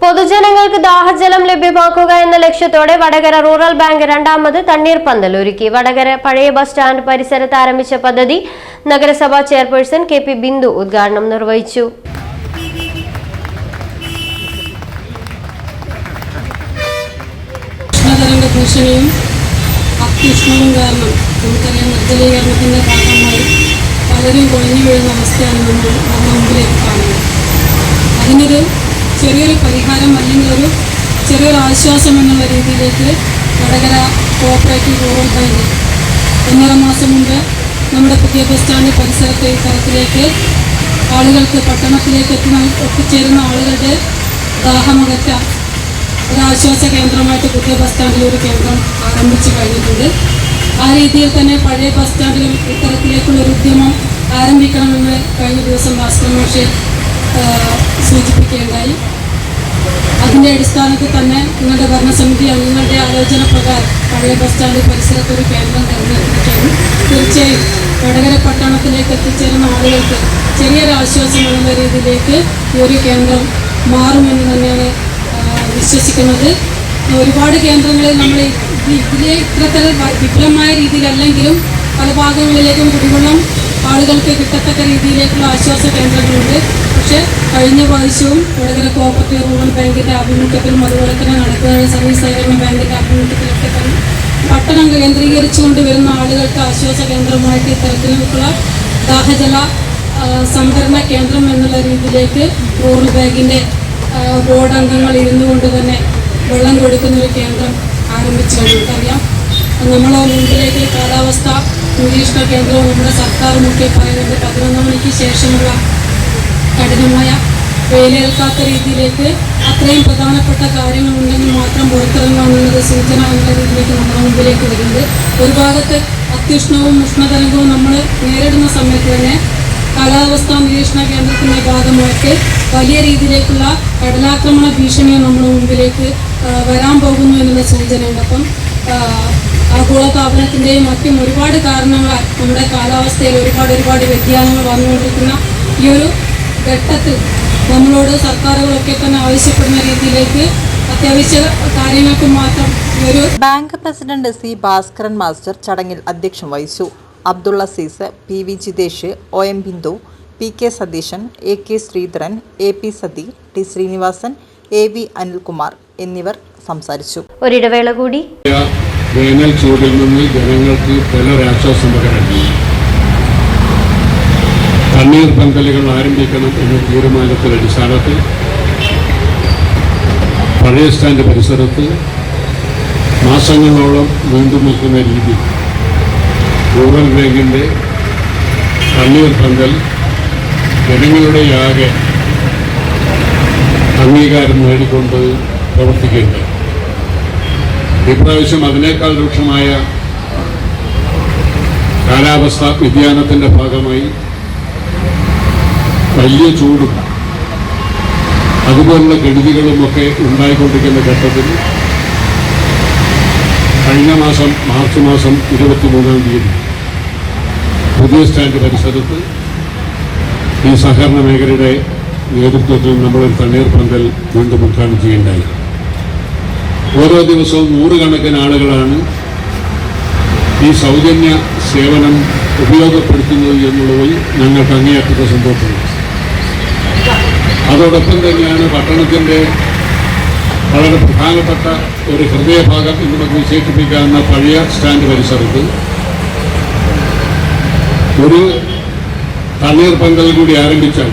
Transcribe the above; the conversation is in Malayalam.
പൊതുജനങ്ങൾക്ക് ദാഹജലം ലഭ്യമാക്കുക എന്ന ലക്ഷ്യത്തോടെ വടകര റൂറൽ ബാങ്ക് രണ്ടാമത് തണ്ണീർപന്തൽ ഒരുക്കി. വടകര പഴയ ബസ് സ്റ്റാൻഡ് പരിസരത്ത് ആരംഭിച്ച പദ്ധതി നഗരസഭാ ചെയർപേഴ്സൺ കെ പി ബിന്ദു ഉദ്ഘാടനം നിർവഹിച്ചു. ഭീഷണിയും അത്യുഷ്ണവും കാരണം നമുക്കറിയാം നിർജ്ജലീകരണത്തിൻ്റെ ഭാഗമായി പലരും കൊഴിഞ്ഞു വീഴുന്ന അവസ്ഥയാണ് നമ്മൾ മുമ്പിലേക്ക് കാണുന്നത്. അതിനൊരു ചെറിയൊരു പരിഹാരം അല്ലെങ്കിൽ ഒരു ചെറിയൊരു ആശ്വാസം എന്നുള്ള രീതിയിലേക്ക് വടകര കോഓപ്പറേറ്റീവ് റൂറൽ ബാങ്ക് 1.5 മാസം മുമ്പ് നമ്മുടെ പുതിയ ബസ് സ്റ്റാൻഡ് പരിസരത്തെ ഈ തരത്തിലേക്ക് ആളുകൾക്ക് പട്ടണത്തിലേക്ക് എത്തിച്ചേരുന്ന ആളുകളുടെ ദാഹമകറ്റാൻ ഒരു ആശ്വാസ കേന്ദ്രമായിട്ട് പുതിയ ബസ് സ്റ്റാൻഡിൽ ഒരു കേന്ദ്രം ആരംഭിച്ചു കഴിഞ്ഞിട്ടുണ്ട്. ആ രീതിയിൽ തന്നെ പഴയ ബസ് സ്റ്റാൻഡിലും ഇത്തരത്തിലേക്കുള്ളൊരു ഉദ്യമം ആരംഭിക്കണമെന്ന് കഴിഞ്ഞ ദിവസം ഭാസ്കർ മാഷ് സൂചിപ്പിക്കുകയുണ്ടായി. അതിൻ്റെ അടിസ്ഥാനത്തിൽ തന്നെ നിങ്ങളുടെ ഭരണസമിതി അംഗങ്ങളുടെ ആലോചന പ്രകാരം പഴയ ബസ് സ്റ്റാൻഡ് പരിസരത്തൊരു കേന്ദ്രം തിരഞ്ഞെടുത്തിരിക്കുകയും തീർച്ചയായും വടകര പട്ടണത്തിലേക്ക് എത്തിച്ചേരുന്ന ആളുകൾക്ക് ചെറിയൊരു ആശ്വാസം എന്നുള്ള രീതിയിലേക്ക് ഈ ഒരു കേന്ദ്രം മാറുമെന്ന് തന്നെയാണ് വിശ്വസിക്കുന്നത്. ഒരുപാട് കേന്ദ്രങ്ങളിൽ നമ്മൾ ഇതിലെ ഇത്തരത്തിൽ വിപുലമായ രീതിയിലല്ലെങ്കിലും പല ഭാഗങ്ങളിലേക്കും കുടിവെള്ളം ആളുകൾക്ക് കിട്ടത്തക്ക രീതിയിലേക്കുള്ള ആശ്വാസ കേന്ദ്രങ്ങളുണ്ട്. പക്ഷേ കഴിഞ്ഞ പ്രാവശ്യവും വടകര കോഓപ്പറേറ്റീവ് റൂറൽ ബാങ്കിൻ്റെ ആഭിമുഖ്യത്തിലും അതുപോലെ തന്നെ നടക്കുന്ന സർവീസ് സഹകരണ ബാങ്കിൻ്റെ ആഭിമുഖ്യത്തിലൊക്കെ തന്നെ പട്ടണം കേന്ദ്രീകരിച്ചുകൊണ്ട് വരുന്ന ആളുകൾക്ക് ആശ്വാസ കേന്ദ്രമായിട്ട് ഇത്തരത്തിലുള്ള ദാഹജല സംഭരണ കേന്ദ്രം എന്നുള്ള രീതിയിലേക്ക് റൂറൽ ബാങ്കിൻ്റെ ബോർഡ് അംഗങ്ങൾ ഇരുന്നു കൊണ്ട് തന്നെ വെള്ളം കൊടുക്കുന്നൊരു കേന്ദ്രം ആരംഭിച്ചു നമുക്കറിയാം. നമ്മൾ മുമ്പിലേക്ക് കാലാവസ്ഥ നിരീക്ഷണ കേന്ദ്രവും നമ്മുടെ സർക്കാരുമൊക്കെ പറയുന്നത് 11 മണിക്ക് ശേഷമുള്ള കഠിനമായ വെയിലേൽക്കാത്ത രീതിയിലേക്ക് അത്രയും പ്രധാനപ്പെട്ട കാര്യങ്ങളുണ്ടെങ്കിൽ മാത്രം പുറത്തിറങ്ങാമെന്നുള്ളത് സൂചന എന്ന രീതിയിലേക്ക് നമ്മുടെ മുമ്പിലേക്ക് വരുന്നത്. ഒരു ഭാഗത്ത് അത്യുഷ്ണവും ഉഷ്ണതരംഗവും നമ്മൾ നേരിടുന്ന സമയത്ത് തന്നെ കാലാവസ്ഥാ നിരീക്ഷണ കേന്ദ്രത്തിൻ്റെ ഭാഗമായിട്ട് വലിയ രീതിയിലേക്കുള്ള കടലാക്രമണ ഭീഷണിയും നമ്മുടെ മുമ്പിലേക്ക് വരാൻ പോകുന്നു എന്നുള്ള സൂചനയുണ്ട്. അപ്പം ആഗോളതാപനത്തിൻ്റെയും മറ്റും ഒരുപാട് കാരണങ്ങളാൽ നമ്മുടെ കാലാവസ്ഥയിൽ ഒരുപാട് വ്യതിയാനങ്ങൾ വന്നുകൊണ്ടിരിക്കുന്ന ഈ ഒരു ഘട്ടത്തിൽ നമ്മളോട് സർക്കാരുകളൊക്കെ തന്നെ ആവശ്യപ്പെടുന്ന രീതിയിലേക്ക് അത്യാവശ്യ കാര്യങ്ങൾക്ക് മാത്രം ഒരു bank president C Bhaskaran master ചടങ്ങിൽ അധ്യക്ഷം വഹിച്ചു. അബ്ദുള്ള സീസ്, P V Jithesh, O M Bindu, P K Satheesan, A K Sreedharan, A P Sathi, T Srinivasan, A V Anilkumar എന്നിവർ സംസാരിച്ചു. ഒരിടവേള കൂടി. വേനൽ ചൂടിൽ നിന്ന് ജനങ്ങൾക്ക് പലരാശ്വാസം പകരാൻ തണ്ണീർപന്തലുകൾ ആരംഭിക്കണം എന്ന തീരുമാനത്തിന്റെ അടിസ്ഥാനത്തിൽ പഴയ സ്റ്റാൻഡ് പരിസരത്ത് മാസങ്ങളോളം നീണ്ടു നിൽക്കുന്ന രീതി റൂറൽ ബാങ്കിൻ്റെ തണ്ണീർപന്തൽ ജനങ്ങളുടെ ആകെ അംഗീകാരം നേടിക്കൊണ്ട് പ്രവർത്തിക്കുന്നുണ്ട്. ഇപ്രാവശ്യം അതിനേക്കാൾ രൂക്ഷമായ കാലാവസ്ഥാ വ്യതിയാനത്തിൻ്റെ ഭാഗമായി വലിയ ചൂടും അതുപോലുള്ള കെടുതികളുമൊക്കെ ഉണ്ടായിക്കൊണ്ടിരിക്കുന്ന ഘട്ടത്തിൽ കഴിഞ്ഞ മാസം മാർച്ച് മാസം 23-ാം തീയതി പുതിയ സ്റ്റാൻഡ് പരിസരത്ത് ഈ സഹകരണ മേഖലയുടെ നേതൃത്വത്തിൽ നമ്മളൊരു തണ്ണീർപന്തൽ വീണ്ടും ഉദ്ഘാടനം ചെയ്യുകയുണ്ടായി. ഓരോ ദിവസവും 100 കണക്കിന് ആളുകളാണ് ഈ സൗജന്യ സേവനം ഉപയോഗപ്പെടുത്തുന്നത് എന്നുള്ളതിൽ ഞങ്ങൾക്ക് അങ്ങേയറ്റത്തെ സന്തോഷമുണ്ട്. അതോടൊപ്പം തന്നെയാണ് പട്ടണത്തിൻ്റെ വളരെ പ്രധാനപ്പെട്ട ഒരു ഹൃദയഭാഗം എന്ന് നമുക്ക് വിശേഷിപ്പിക്കാവുന്ന പഴയ സ്റ്റാൻഡ് പരിസരത്ത് ഒരു തണ്ണീർപന്തൽ കൂടി ആരംഭിച്ചാൽ